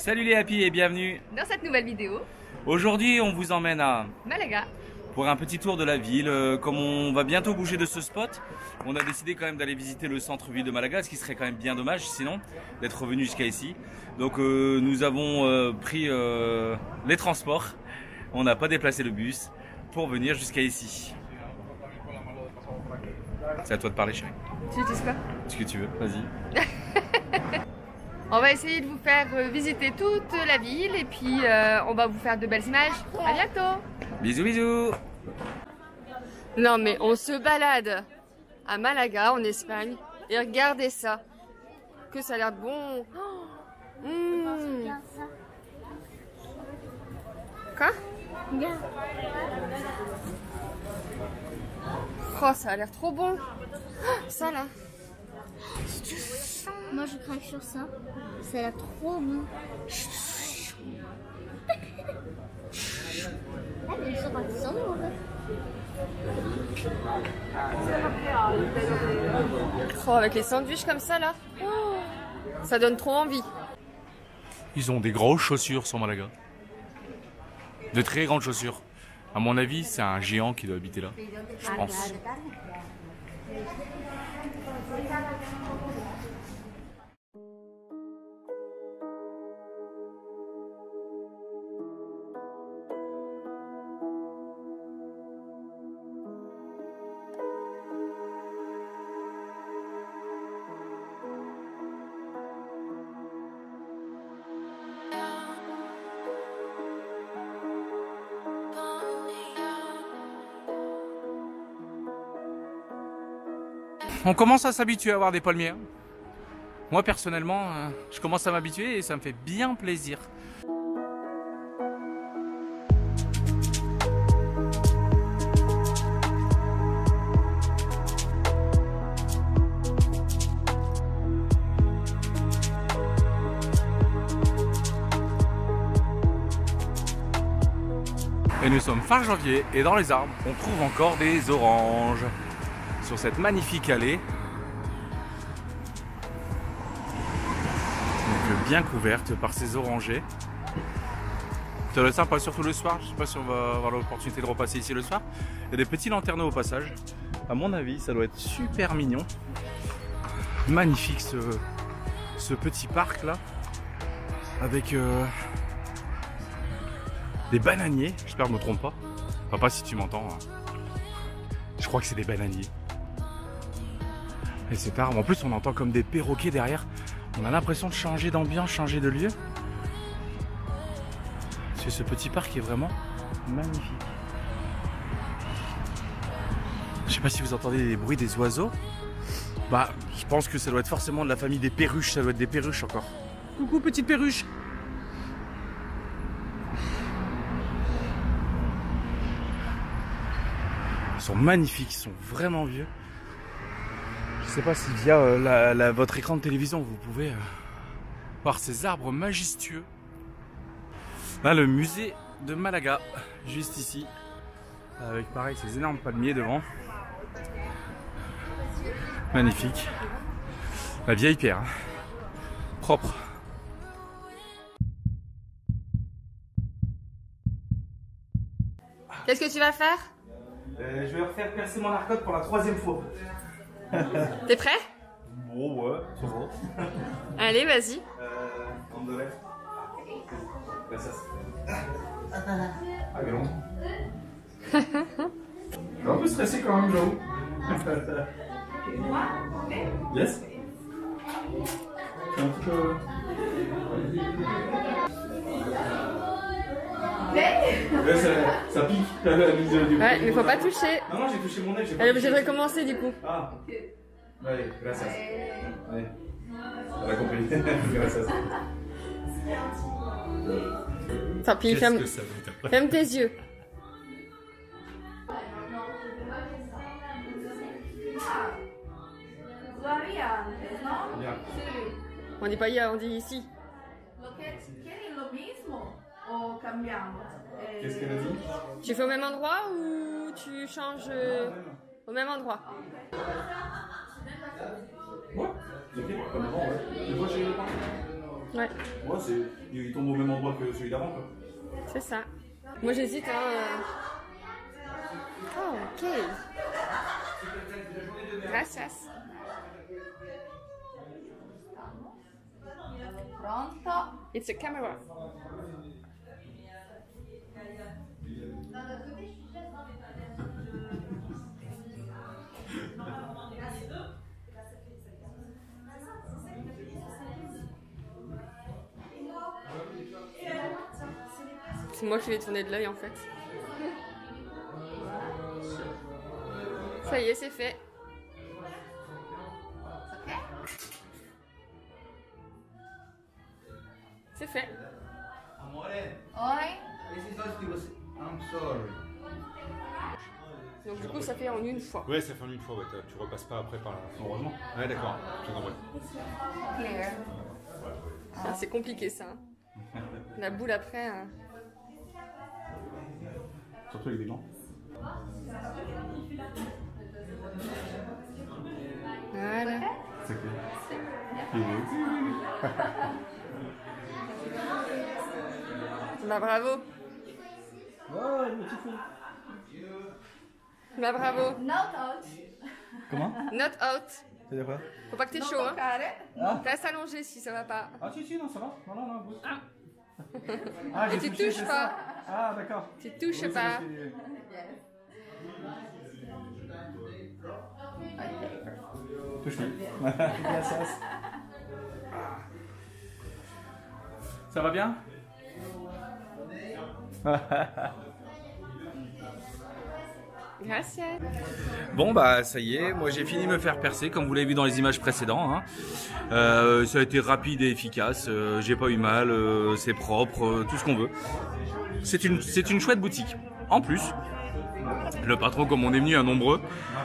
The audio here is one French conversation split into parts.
Salut les happy et bienvenue dans cette nouvelle vidéo. Aujourd'hui on vous emmène à Malaga pour un petit tour de la ville. Comme on va bientôt bouger de ce spot, on a décidé quand même d'aller visiter le centre-ville de Malaga, ce qui serait quand même bien dommage sinon d'être revenu jusqu'à ici. Donc nous avons pris les transports, on n'a pas déplacé le bus pour venir jusqu'à ici. C'est à toi de parler chérie. Tu dis quoi? Ce que tu veux, vas-y. On va essayer de vous faire visiter toute la ville et puis on va vous faire de belles images. À bientôt. Bisous bisous. Non mais on se balade à Malaga en Espagne et regardez ça. Que ça a l'air bon. Oh, Quoi? Oh, ça a l'air trop bon. Oh, ça là. Moi je craque sur ça. Ça a l'air trop bon. Ah mais ils sont partis sans nous en fait. Oh, avec les sandwichs comme ça là. Oh, ça donne trop envie. Ils ont des grosses chaussures sur Malaga. De très grandes chaussures. À mon avis, c'est un géant qui doit habiter là. Je pense. On commence à s'habituer à avoir des palmiers. Moi personnellement, je commence à m'habituer et ça me fait bien plaisir. Et nous sommes fin janvier et dans les arbres, on trouve encore des oranges. Sur cette magnifique allée. Donc, bien couverte par ces orangers. Ça doit être sympa, surtout le soir. Je sais pas si on va avoir l'opportunité de repasser ici le soir. Il y a des petits lanternaux au passage. À mon avis, ça doit être super mignon. Magnifique ce petit parc là. Avec des bananiers. J'espère que je me trompe pas. Papa, si tu m'entends. Je crois que c'est des bananiers. Et cet arbre, en plus on entend comme des perroquets derrière. On a l'impression de changer d'ambiance, changer de lieu. Parce que ce petit parc est vraiment magnifique. Je sais pas si vous entendez les bruits des oiseaux. Bah, je pense que ça doit être forcément de la famille des perruches. Ça doit être des perruches encore. Coucou petite perruche. Ils sont magnifiques, ils sont vraiment vieux. Je sais pas si via votre écran de télévision vous pouvez voir ces arbres majestueux. Là, le musée de Malaga, juste ici, avec pareil ces énormes palmiers devant. Magnifique. La vieille pierre, hein. Propre. Qu'est-ce que tu vas faire? Je vais refaire percer mon arcote pour la 3e fois. T'es prêt? Bon, ouais, ça va. Allez, vas-y. Andolette. Gracias. Ah, non. Je suis un peu stressé quand même, j'avoue. Yes? C'est un petit peu... Ouais, ça pique. Ouais, mais faut pas toucher. Non, j'ai touché mon nez. Elle est obligée de recommencer du coup. Ah. Allez, gracias. Allez. On a compris. Gracias. Tant pis, ferme tes yeux. On dit pas hier, on dit ici. Qu'est-ce qu'elle a dit? Tu fais au même endroit ou tu changes au même endroit? Ouais, ok, comme avant, ouais. Tu vois, j'ai Ouais. Ouais, il tombe au même endroit que celui d'avant, quoi. C'est ça. Moi j'hésite, hein. Oh, ok. Gracias. Pronto? It's a camera. C'est moi qui vais tourner de l'œil en fait. Ça y est, c'est fait. C'est fait. Oi? I'm sorry. Donc du coup, ça fait en une fois. Ouais, ça fait en une fois, ouais. Tu repasses pas après par là. Heureusement. Ouais, d'accord. J'ai compris. Clear. Ah, c'est compliqué ça. La boule après. Surtout avec des gants. Voilà. C'est clair. Bah bravo. Bah bravo. Not out. Comment? Not out. C'est-à-dire quoi? Faut pas que t'aies Non chaud, hein. toccare. Reste allongé si ça va pas. Ah si, non, ça va. Non, bouge. Et tu touches pas. Ah, d'accord. Tu touches pas. Touche-lui. Ça va bien? Gracias. Bon bah ça y est, moi j'ai fini de me faire percer comme vous l'avez vu dans les images précédentes. Ça a été rapide et efficace, j'ai pas eu mal, c'est propre, tout ce qu'on veut. C'est une chouette boutique. En plus, le patron, comme on est venu à nombreux,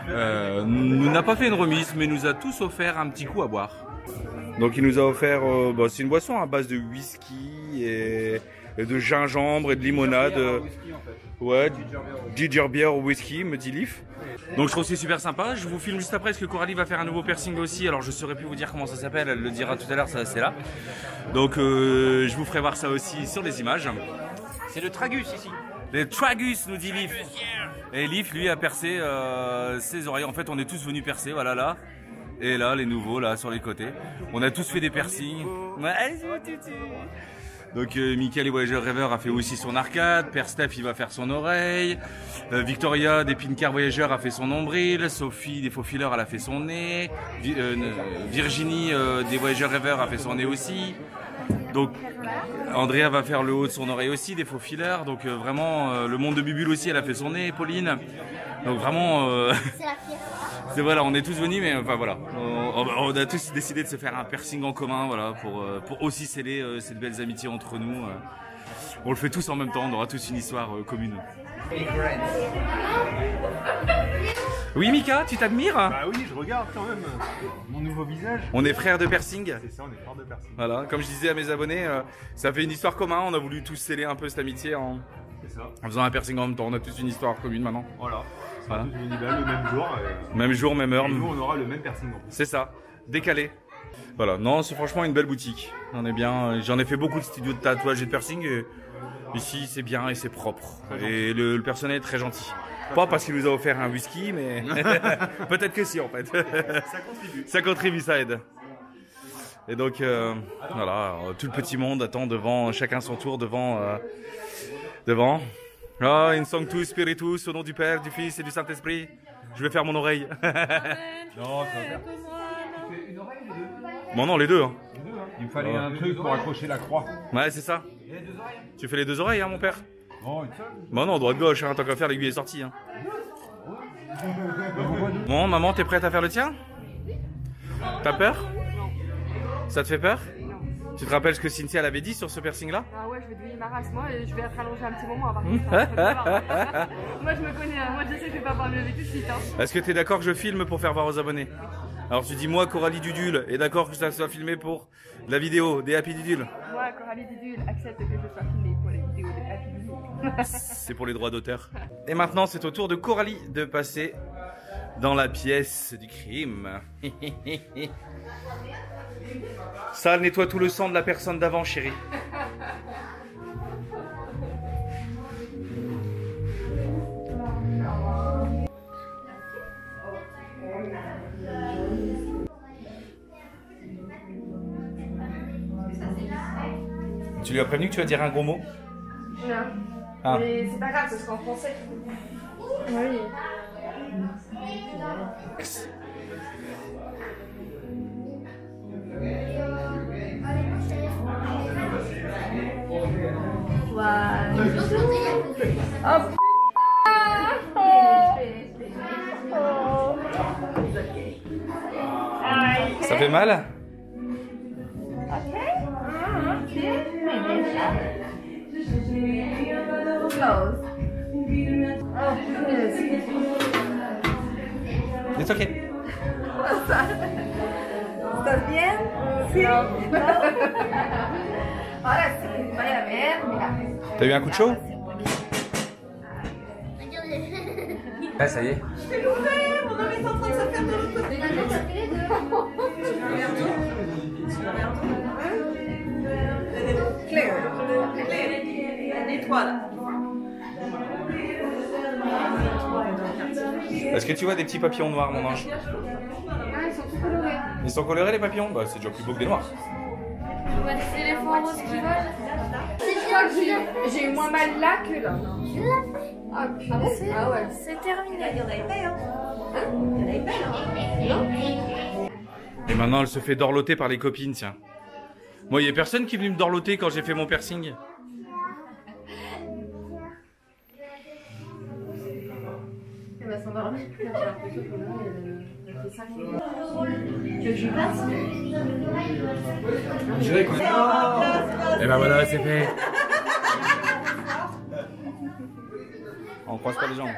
nous n'a pas fait une remise mais nous a tous offert un petit coup à boire. Donc il nous a offert, c'est une boisson à base de whisky et de gingembre et de limonade. Ouais, ginger beer au whisky, me dit Leaf. Donc je trouve que c'est super sympa. Je vous filme juste après parce que Coralie va faire un nouveau piercing aussi. Alors je saurais plus vous dire comment ça s'appelle, elle le dira tout à l'heure, ça c'est là. Donc je vous ferai voir ça aussi sur les images. C'est le tragus ici. Le tragus, nous dit Leaf. Et Leaf lui a percé ses oreilles. En fait on est tous venus percer, voilà là. Et là les nouveaux là sur les côtés. On a tous fait des piercings. Ouais, donc Michael et Voyageur Rêveur a fait aussi son arcade, Père Steph il va faire son oreille, Victoria des Pincar Voyageurs a fait son nombril, Sophie des Faux Fileurs elle a fait son nez, Virginie des Voyageurs Rêveurs a fait son nez aussi, donc Andrea va faire le haut de son oreille aussi, des Faux Fileurs, donc vraiment le monde de Bubule aussi elle a fait son nez, Pauline, donc vraiment... C'est la pire. Voilà, on est tous venus, mais enfin voilà, on a tous décidé de se faire un piercing en commun, voilà, pour aussi sceller ces belles amitiés entre nous. On le fait tous en même temps, on aura tous une histoire commune. Oui Mika, tu t'admires? Bah oui, je regarde quand même mon nouveau visage. On est frères de piercing. C'est ça, on est frères de personne. Voilà, comme je disais à mes abonnés, ça fait une histoire commune, on a voulu tous sceller un peu cette amitié en faisant un piercing en même temps, on a tous une histoire commune maintenant. Voilà. Voilà. Le même jour. Même jour, même heure. Et nous, on aura le même piercing en plus. C'est ça, décalé. Voilà, non, c'est franchement une belle boutique. On est bien. J'en ai fait beaucoup de studios de tatouage et de piercing. Et ici, c'est bien et c'est propre. Et le personnel est très gentil. Pas parce qu'il nous a offert un whisky, mais peut-être que si en fait. Ça contribue. Ça contribue, ça aide. Et donc, voilà, tout le petit monde attend devant, chacun son tour devant. Ah, in sanctus spiritus, au nom du Père, du Fils et du Saint-Esprit. Je vais faire mon oreille. Non, ça va faire. Bon, non, les deux. Hein. Il me fallait un truc pour accrocher la croix. Ouais, c'est ça. Tu fais les deux oreilles, hein, mon père? Non, une seule. Bon, non, droite-gauche, hein, tant qu'à faire, l'aiguille est sortie. Hein. Bon, maman, t'es prête à faire le tien? T'as peur? Ça te fait peur? Tu te rappelles ce que Cynthia l'avait dit sur ce piercing-là? Ah ouais, je vais devenir ma race, moi, et je vais être allongée un petit moment par contre. Moi, je me connais, moi, je sais que je vais pas pouvoir me lever tout de suite. Hein. Est-ce que tu es d'accord que je filme pour faire voir aux abonnés? Alors tu dis moi, Coralie Dudule, est d'accord que ça soit filmé pour la vidéo des Happy Dudule? Moi, Coralie Dudule, accepte que je sois filmée pour les vidéos de Happy Dudule. C'est pour les droits d'auteur. Et maintenant, c'est au tour de Coralie de passer dans la pièce du crime. Ça nettoie tout le sang de la personne d'avant, chérie. Tu lui as prévenu que tu vas dire un gros mot? Non. Ah. Mais c'est pas grave, parce qu'en français. Oui. Ça fait mal? It's okay. ¿Estás bien? Sí. Ahora sí, vaya a ver, mira. T'as eu un coup de chaud? Ah, ça y est. Mon homme est en train de se faire de l'autre côté. Claire. Nettoie là. Est-ce que tu vois des petits papillons noirs, mon ange? Ah, ils sont tout colorés. Ils sont colorés, les papillons? Bah, c'est déjà plus beau que des noirs. On voit des éléphants roses qui volent. Je crois que j'ai eu moins mal là que là. Ah, bon? Ah ouais. C'est terminé. Il y en avait pas, hein? Il y en avait pas, hein? Et maintenant, elle se fait dorloter par les copines, tiens. Moi, il y a personne qui est venu me dorloter quand j'ai fait mon piercing. Elle va s'endormir. J'ai l'impression que là, elle fait 5 minutes. Tu veux que je passe? Je vais écouter. Et ben voilà, c'est fait. On croise pas les jambes.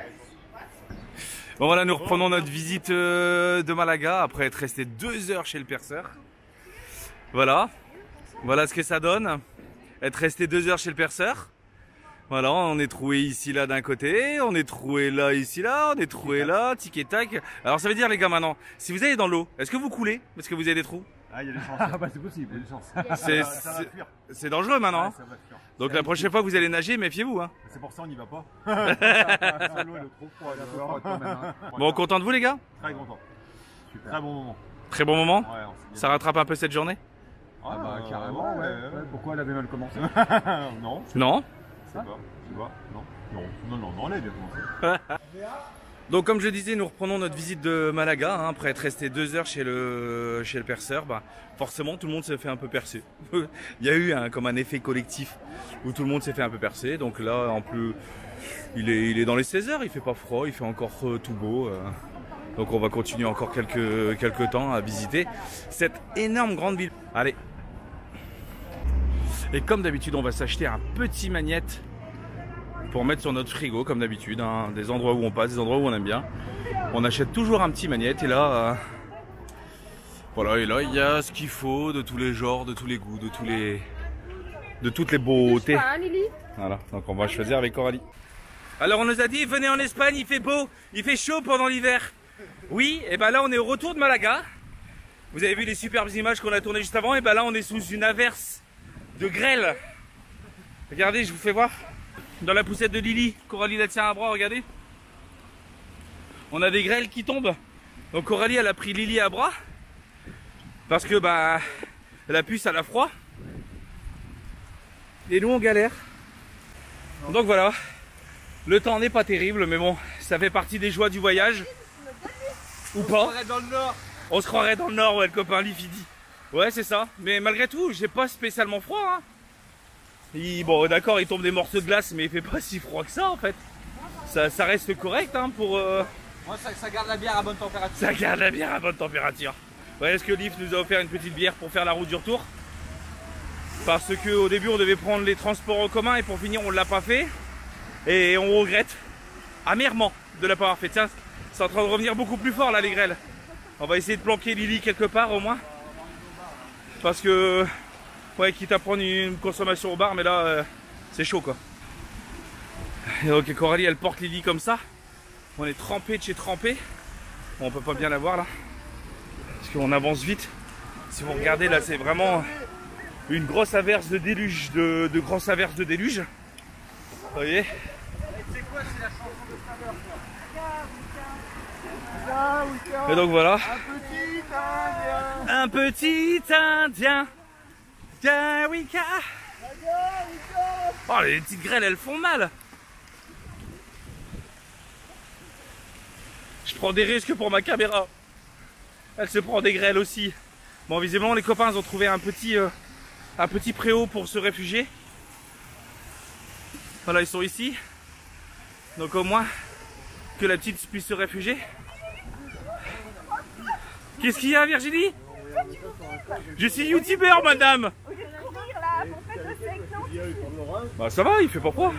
Bon voilà, nous reprenons notre visite de Malaga après être resté 2 heures chez le perceur. Voilà. Voilà ce que ça donne. Être resté 2 heures chez le perceur. Voilà, on est troué ici, là d'un côté, on est troué là, ici, là, on est troué là, tic et tac. Alors ça veut dire les gars maintenant, si vous allez dans l'eau, est-ce que vous coulez? Parce que vous avez des trous? Ah, il y a des chances. Ah, bah c'est possible, il y a des chances. Ça va fuir. C'est dangereux maintenant. Ouais, Hein. ça va fuir. Donc la prochaine fois que vous allez nager, méfiez-vous. Hein. C'est pour ça on n'y va pas. L'eau elle est trop froide. Quand même, hein. Bon, content de vous les gars? Très content. Super. Très bon moment. Très bon moment. Ouais, on s'est bien Ça rattrape un peu cette journée? Ah bah carrément, ouais. Pourquoi elle avait mal commencé? Non, Non. je sais pas. Tu vois? Non, elle a bien commencé. Donc comme je disais, nous reprenons notre visite de Malaga, hein, après être resté 2 heures chez le perceur. Bah, forcément, tout le monde s'est fait un peu percer. Il y a eu comme un effet collectif où tout le monde s'est fait un peu percer. Donc là, en plus, il est dans les 16 heures, il fait pas froid, il fait encore tout beau. Donc on va continuer encore quelques temps à visiter cette énorme grande ville. Allez. Et comme d'habitude, on va s'acheter un petit magnète pour mettre sur notre frigo, comme d'habitude, hein, des endroits où on passe, des endroits où on aime bien. On achète toujours un petit magnète et là, voilà, et là il y a ce qu'il faut de tous les genres, de tous les goûts, de toutes les beautés. Pas, hein, Lily? Voilà, donc on va choisir avec Coralie. Alors on nous a dit, venez en Espagne, il fait beau, il fait chaud pendant l'hiver. Oui, et ben là on est au retour de Malaga. Vous avez vu les superbes images qu'on a tournées juste avant, et ben là on est sous une averse de grêle. Regardez, je vous fais voir. Dans la poussette de Lily, Coralie la tient à bras, regardez. On a des grêles qui tombent. Donc Coralie elle a pris Lily à bras. Parce que bah la puce elle a froid. Et nous on galère. Donc voilà. Le temps n'est pas terrible mais bon, ça fait partie des joies du voyage. Ou pas. On se croirait dans le nord. On se croirait dans le nord, ouais, le copain Liv dit. Ouais c'est ça. Mais malgré tout, j'ai pas spécialement froid hein. Bon d'accord, il tombe des morceaux de glace, mais il fait pas si froid que ça en fait. Ça reste correct hein, pour... Moi, ça garde la bière à bonne température. Ça garde la bière à bonne température. Ouais, est-ce que Liv nous a offert une petite bière pour faire la route du retour? Parce qu'au début on devait prendre les transports en commun et pour finir on l'a pas fait. Et on regrette amèrement de ne pas avoir fait. Tiens, c'est en train de revenir beaucoup plus fort là les grêles. On va essayer de planquer Lily quelque part au moins. Parce que... Ouais, quitte à prendre une consommation au bar, mais là, c'est chaud quoi. Et donc Coralie, elle porte Lily comme ça. On est trempé de chez trempé. Bon, on peut pas bien la voir là. Parce qu'on avance vite. Si vous regardez là, c'est vraiment une grosse averse de déluge, de grosses averses de déluge. Vous voyez? Et donc voilà. Un petit indien. Jawika. Oh, les petites grêles, elles font mal. Je prends des risques pour ma caméra. Elle se prend des grêles aussi. Bon, visiblement, les copains ils ont trouvé un petit préau pour se réfugier. Voilà, ils sont ici. Donc au moins, que la petite puisse se réfugier. Qu'est-ce qu'il y a, Virginie? Je suis youtubeur, madame. Bah ça va, il fait pas froid.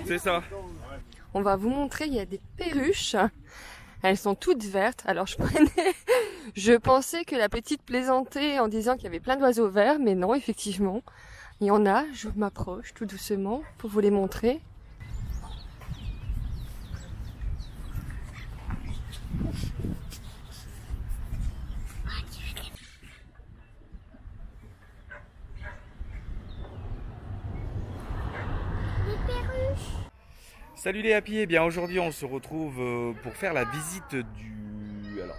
C'est ça. On va vous montrer, il y a des perruches. Elles sont toutes vertes. Alors je pensais que la petite plaisantait en disant qu'il y avait plein d'oiseaux verts, mais non, effectivement, il y en a. Je m'approche tout doucement pour vous les montrer. Salut les happy, et bien aujourd'hui on se retrouve pour faire la visite du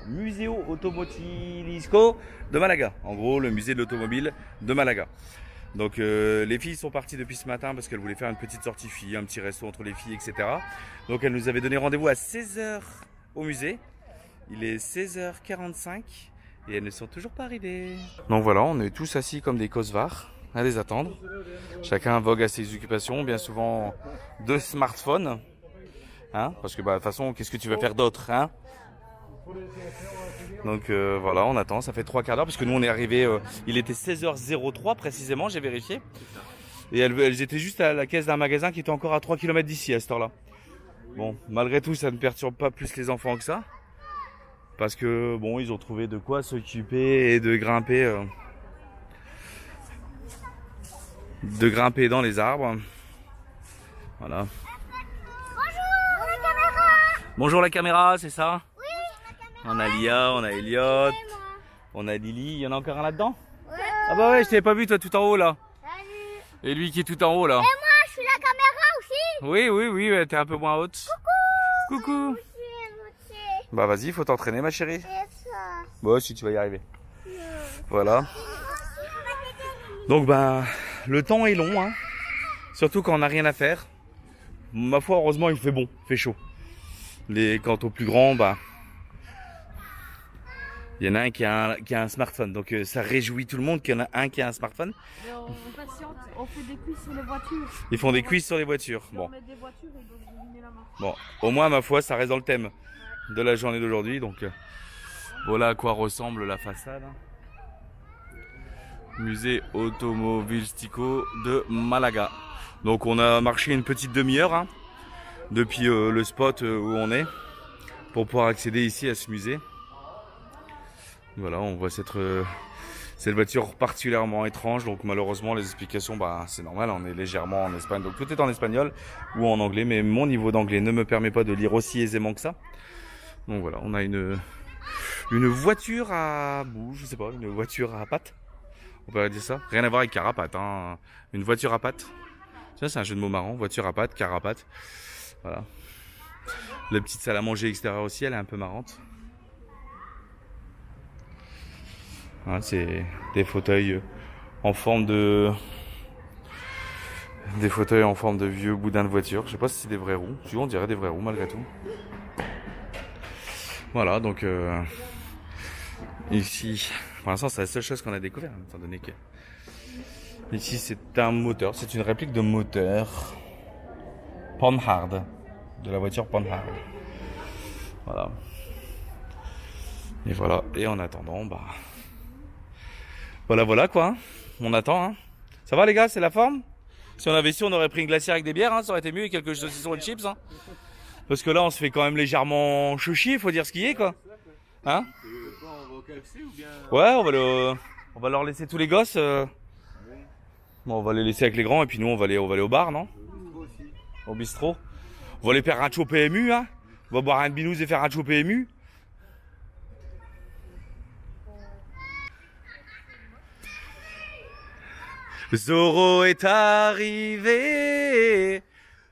Museo Automotilisco de Malaga. En gros le musée de l'automobile de Malaga. Donc les filles sont parties depuis ce matin parce qu'elles voulaient faire une petite sortie filles, un petit resto entre les filles, etc. Donc elles nous avaient donné rendez-vous à 16h au musée. Il est 16h45 et elles ne sont toujours pas arrivées. Donc voilà, on est tous assis comme des cosvards à les attendre. Chacun vogue à ses occupations, bien souvent de smartphone. Hein, parce que bah, de toute façon, qu'est-ce que tu vas faire d'autre, hein? Donc voilà, on attend, ça fait 3 quarts d'heure parce que nous on est arrivé, il était 16h03 précisément, j'ai vérifié. Et elles étaient juste à la caisse d'un magasin qui était encore à 3 km d'ici à cette heure-là. Bon, malgré tout, ça ne perturbe pas plus les enfants que ça. Parce que bon, ils ont trouvé de quoi s'occuper et de grimper dans les arbres. Voilà. Bonjour la caméra, c'est ça? Oui, la caméra. On a Lia, on a Elliot, on a Lily. Il y en a encore un là-dedans? Ouais. Ah bah ouais, je t'avais pas vu toi tout en haut là. Salut. Et lui qui est tout en haut là. Et moi, je suis la caméra aussi. Oui, ouais, t'es un peu moins haute. Coucou. Bah vas-y, faut t'entraîner ma chérie. Bon, si tu vas y arriver. Voilà. Donc bah, le temps est long, hein. Surtout quand on n'a rien à faire. Ma foi, heureusement, il fait bon, il fait chaud. Quant aux plus grands, bah, il y en a un qui a un smartphone. Donc ça réjouit tout le monde qu'il y en a un qui a un smartphone. Mais on patiente, on fait des quiz sur les voitures. Ils font des quiz sur les voitures. Bon. On met des voitures et donc éliminer la main. Bon, au moins, ma foi, ça reste dans le thème de la journée d'aujourd'hui. Donc voilà à quoi ressemble la façade. Musée Automobilistico de Malaga. Donc on a marché une petite demi-heure hein, depuis le spot où on est pour pouvoir accéder ici à ce musée. Voilà, on voit cette voiture particulièrement étrange. Donc malheureusement les explications, bah, c'est normal, on est légèrement en Espagne. Donc tout est en espagnol ou en anglais, mais mon niveau d'anglais ne me permet pas de lire aussi aisément que ça. Donc voilà, on a une voiture à bout, je sais pas, une voiture à pattes. On peut dire ça. Rien à voir avec carapate, hein. Une voiture à pattes. Ça, c'est un jeu de mots marrant. Voiture à pattes, carapate. Voilà. La petite salle à manger extérieure aussi, elle est un peu marrante. Voilà, c'est des fauteuils en forme de... Des fauteuils en forme de vieux boudins de voiture. Je sais pas si c'est des vraies roues. Si on dirait des vraies roues malgré tout. Voilà, donc... Ici... Pour l'instant, c'est la seule chose qu'on a découvert, étant donné que ici c'est un moteur, c'est une réplique de moteur Panhard, de la voiture Panhard. Voilà. Et voilà. Et en attendant, bah voilà quoi. Hein. On attend. Hein. Ça va les gars, c'est la forme. Si on avait su, on aurait pris une glacière avec des bières, hein, ça aurait été mieux et quelques saucissons et chips. Hein. Parce que là, on se fait quand même légèrement chier, faut dire ce qui est quoi. Hein? Ouais, on va leur laisser tous les gosses. Bon, on va les laisser avec les grands et puis nous on va aller au bar, non? Au bistrot. On va aller faire un show PMU, hein? On va boire un binous et faire un show PMU. Zorro est arrivé.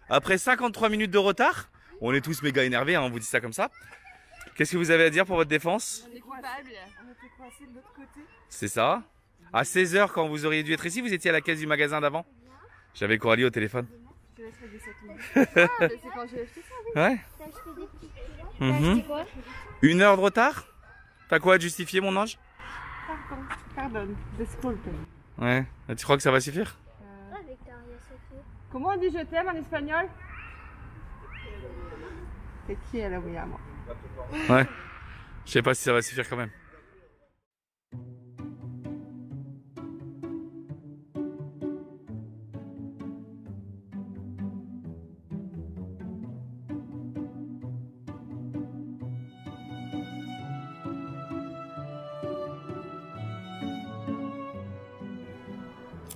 Après 53 minutes de retard, on est tous méga énervés, hein, on vous dit ça comme ça. Qu'est-ce que vous avez à dire pour votre défense? On est coupable. On était coincés de l'autre côté. C'est ça. À 16h, quand vous auriez dû être ici, vous étiez à la caisse du magasin d'avant. J'avais Coralie au téléphone. Je te laisse régler ça tout le monde. Ah, bah, c'est quand j'ai acheté ça. Ouais. T'as acheté des petits kilos? Mhm. T'as acheté quoi? 1 heure de retard? T'as quoi à justifier, mon ange? Pardon, disculpe. Ouais. Tu crois que ça va suffire? Ah, Victoria, c'est fait. Comment on dit je t'aime en espagnol? C'est qui elle, oui, à moi. Ouais. Je sais pas si ça va suffire quand même.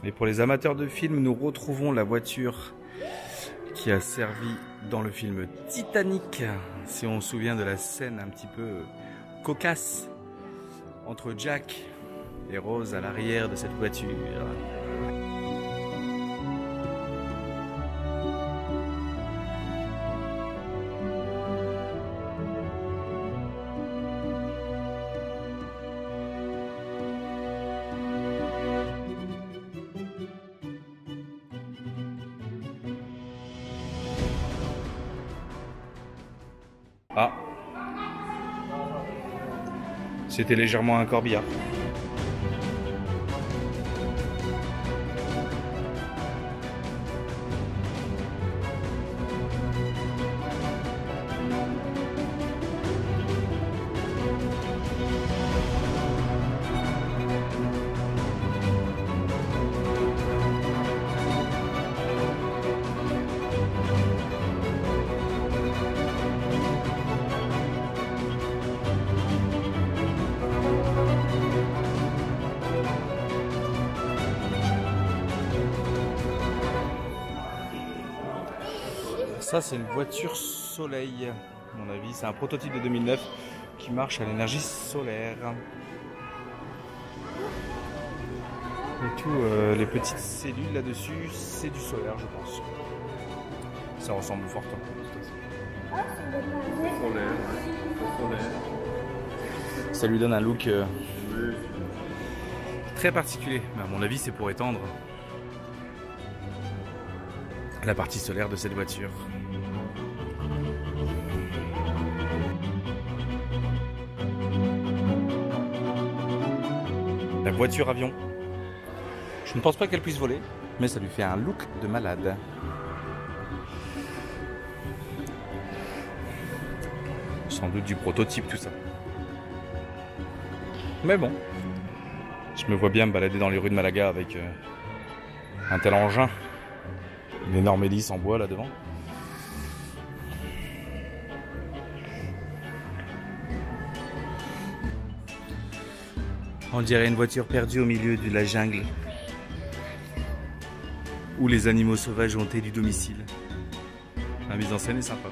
Et pour les amateurs de films, nous retrouvons la voiture qui a servi dans le film Titanic. Si on se souvient de la scène un petit peu cocasse entre Jack et Rose à l'arrière de cette voiture. Ah, c'était légèrement un corbillard. Ça, c'est une voiture soleil, à mon avis. C'est un prototype de 2009 qui marche à l'énergie solaire. Et tout, les petites cellules là-dessus, c'est du solaire, je pense. Ça ressemble fortement. Solaire, solaire. Ça lui donne un look très particulier. Mais à mon avis, c'est pour étendre la partie solaire de cette voiture. La voiture avion. Je ne pense pas qu'elle puisse voler, mais ça lui fait un look de malade. Sans doute du prototype tout ça. Mais bon, je me vois bien me balader dans les rues de Malaga avec un tel engin. Une énorme hélice en bois là devant. On dirait une voiture perdue au milieu de la jungle, où les animaux sauvages ont été du domicile. La mise en scène est sympa.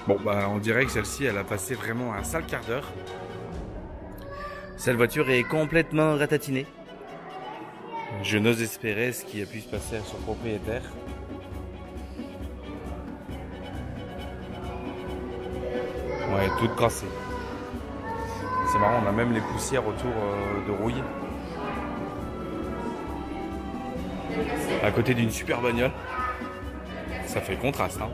Bon bah on dirait que celle-ci elle a passé vraiment un sale quart d'heure. Cette voiture est complètement ratatinée. Je n'ose espérer ce qui a pu se passer à son propriétaire. Ouais, toute crassée. C'est marrant, on a même les poussières autour de rouille. À côté d'une super bagnole. Ça fait contraste, hein.